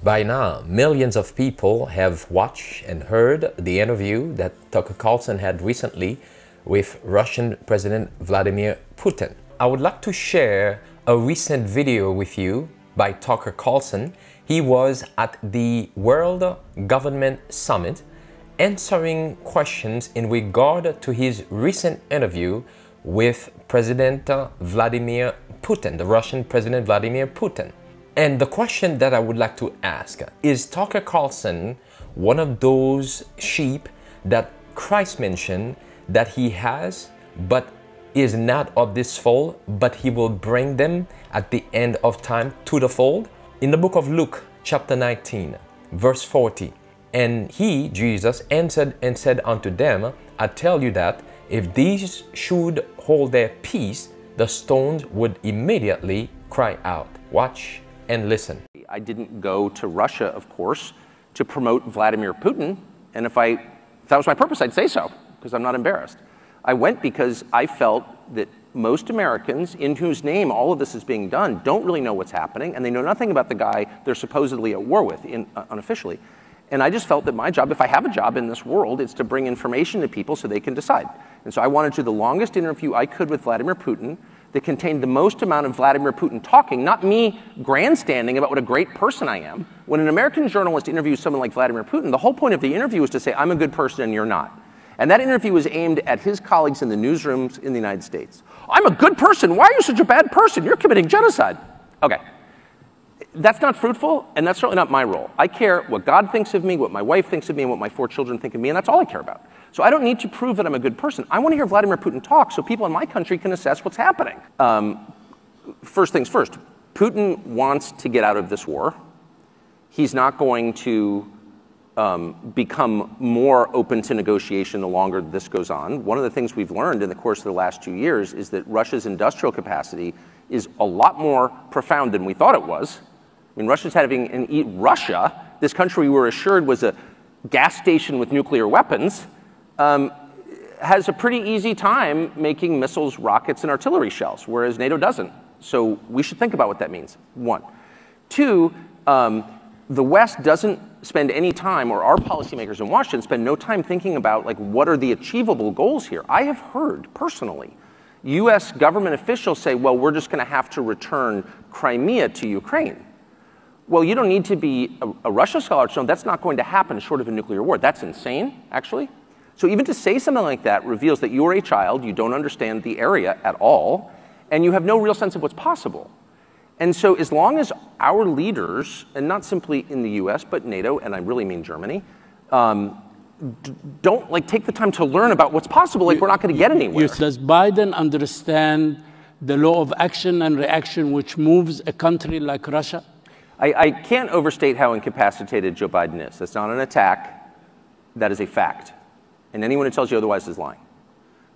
By now, millions of people have watched and heard the interview that Tucker Carlson had recently with Russian President Vladimir Putin. I would like to share a recent video with you by Tucker Carlson. He was at the World Government Summit answering questions in regard to his recent interview with President Vladimir Putin, the Russian President Vladimir Putin. And the question that I would like to ask is, Tucker Carlson one of those sheep that Christ mentioned that he has but is not of this fold, but he will bring them at the end of time to the fold? In the book of Luke, chapter 19, verse 40, and he, Jesus, answered and said unto them, I tell you that if these should hold their peace, the stones would immediately cry out. Watch and listen. I didn't go to Russia, of course, to promote Vladimir Putin. And if that was my purpose, I'd say so, because I'm not embarrassed. I went because I felt that most Americans, in whose name all of this is being done, don't really know what's happening, and they know nothing about the guy they're supposedly at war with, unofficially. And I just felt that my job, if I have a job in this world, is to bring information to people so they can decide. And so I wanted to do the longest interview I could with Vladimir Putin that contained the most amount of Vladimir Putin talking, not me grandstanding about what a great person I am. When an American journalist interviews someone like Vladimir Putin, the whole point of the interview is to say, I'm a good person and you're not. And that interview was aimed at his colleagues in the newsrooms in the United States. I'm a good person. Why are you such a bad person? You're committing genocide. Okay. That's not fruitful, and that's certainly not my role. I care what God thinks of me, what my wife thinks of me, and what my 4 children think of me, and that's all I care about. So I don't need to prove that I'm a good person. I want to hear Vladimir Putin talk so people in my country can assess what's happening. First things first, Putin wants to get out of this war. He's not going to become more open to negotiation the longer this goes on. One of the things we've learned in the course of the last 2 years is that Russia's industrial capacity is a lot more profound than we thought it was. I mean, Russia's having an Russia, this country we were assured was a gas station with nuclear weapons, has a pretty easy time making missiles, rockets, and artillery shells, whereas NATO doesn't. So we should think about what that means, 1. 2, the West doesn't spend any time, or our policymakers in Washington spend no time thinking about, like, what are the achievable goals here. I have heard, personally, US government officials say, well, we're just going to have to return Crimea to Ukraine. Well, you don't need to be a Russia scholar to know that's not going to happen short of a nuclear war. That's insane, actually. So even to say something like that reveals that you're a child, you don't understand the area at all, and you have no real sense of what's possible. And so as long as our leaders, and not simply in the US, but NATO, and I really mean Germany, don't take the time to learn about what's possible, we're not going to get anywhere. Does Biden understand the law of action and reaction which moves a country like Russia? I can't overstate how incapacitated Joe Biden is. That's not an attack. That is a fact. And anyone who tells you otherwise is lying.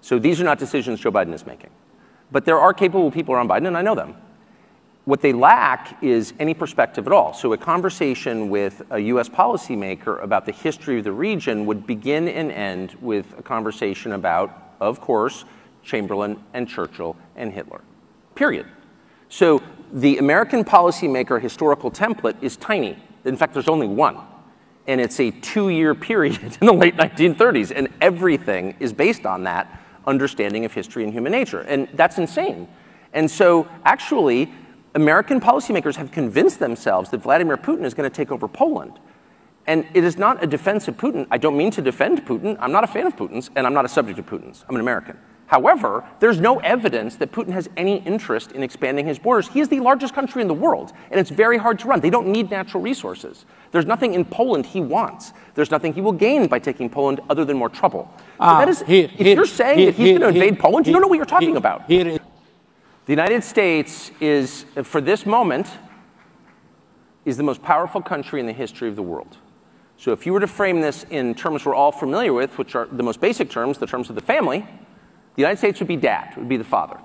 So these are not decisions Joe Biden is making. But there are capable people around Biden, and I know them. What they lack is any perspective at all. So a conversation with a US policymaker about the history of the region would begin and end with a conversation about, of course, Chamberlain and Churchill and Hitler. Period. So the American policymaker historical template is tiny. In fact, there's only one. And it's a 2-year period in the late 1930s. And everything is based on that understanding of history and human nature. And that's insane. And so actually, American policymakers have convinced themselves that Vladimir Putin is going to take over Poland. And it is not a defense of Putin. I don't mean to defend Putin. I'm not a fan of Putin's, and I'm not a subject of Putin's. I'm an American. However, there's no evidence that Putin has any interest in expanding his borders. He is the largest country in the world, and it's very hard to run. They don't need natural resources. There's nothing in Poland he wants. There's nothing he will gain by taking Poland other than more trouble. So that is, if you're saying that he's going to invade Poland, you don't know what you're talking about. The United States is, for this moment, is the most powerful country in the history of the world. So if you were to frame this in terms we're all familiar with, which are the most basic terms, the terms of the family, the United States would be dad, would be the father.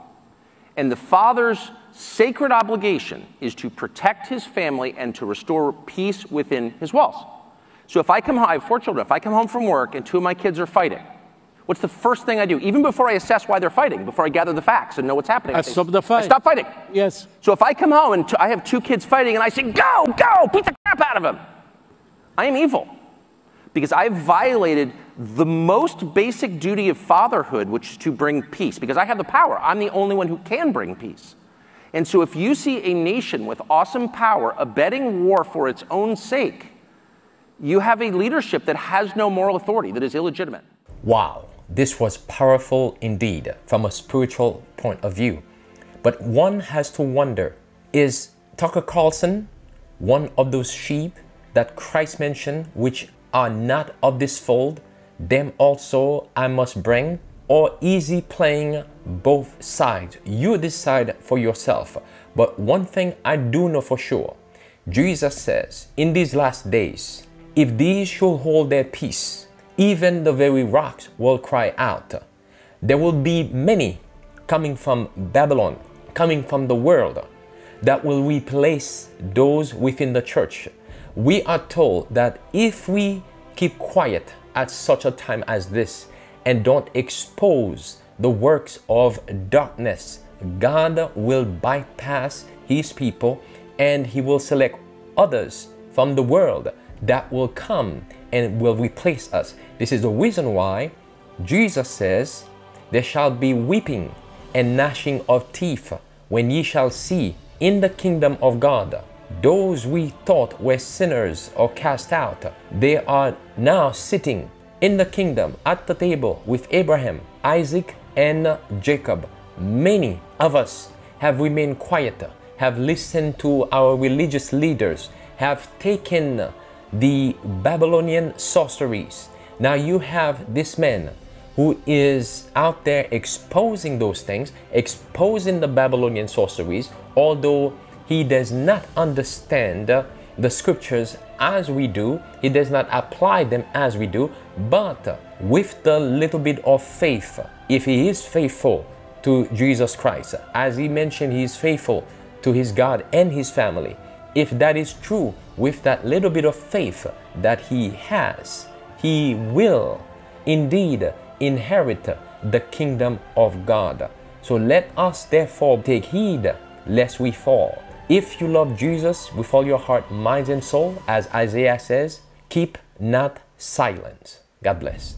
And the father's sacred obligation is to protect his family and to restore peace within his walls. So if I come home, I have 4 children, if I come home from work and 2 of my kids are fighting, What's the first thing I do? Even before I assess why they're fighting, before I gather the facts and know what's happening. I stop the fight. I stop fighting. Yes. So if I come home and I have two kids fighting and I say, go, beat the crap out of them, I am evil. Because I've violated the most basic duty of fatherhood, which is to bring peace. Because I have the power. I'm the only one who can bring peace. And so if you see a nation with awesome power abetting war for its own sake, you have a leadership that has no moral authority, that is illegitimate. Wow, this was powerful indeed from a spiritual point of view. But one has to wonder, is Tucker Carlson one of those sheep that Christ mentioned, which are not of this fold? Them also I must bring? Or is he playing both sides? You decide for yourself. But one thing I do know for sure, Jesus says, in these last days, if these should hold their peace, even the very rocks will cry out. There will be many coming from Babylon, coming from the world, that will replace those within the church. We are told that if we keep quiet at such a time as this and don't expose the works of darkness, God will bypass his people and he will select others from the world that will come and will replace us. This is the reason why Jesus says, there shall be weeping and gnashing of teeth when ye shall see in the kingdom of God those we thought were sinners or cast out. They are now sitting in the kingdom at the table with Abraham, Isaac, and Jacob. Many of us have remained quiet, have listened to our religious leaders, have taken the Babylonian sorceries. Now you have this man who is out there exposing those things, exposing the Babylonian sorceries, although he does not understand the scriptures as we do, he does not apply them as we do, but with the little bit of faith, if he is faithful to Jesus Christ, as he mentioned, he is faithful to his God and his family. If that is true, with that little bit of faith that he has, he will indeed inherit the kingdom of God. So let us therefore take heed lest we fall. If you love Jesus with all your heart, mind, and soul, as Isaiah says, keep not silent. God bless.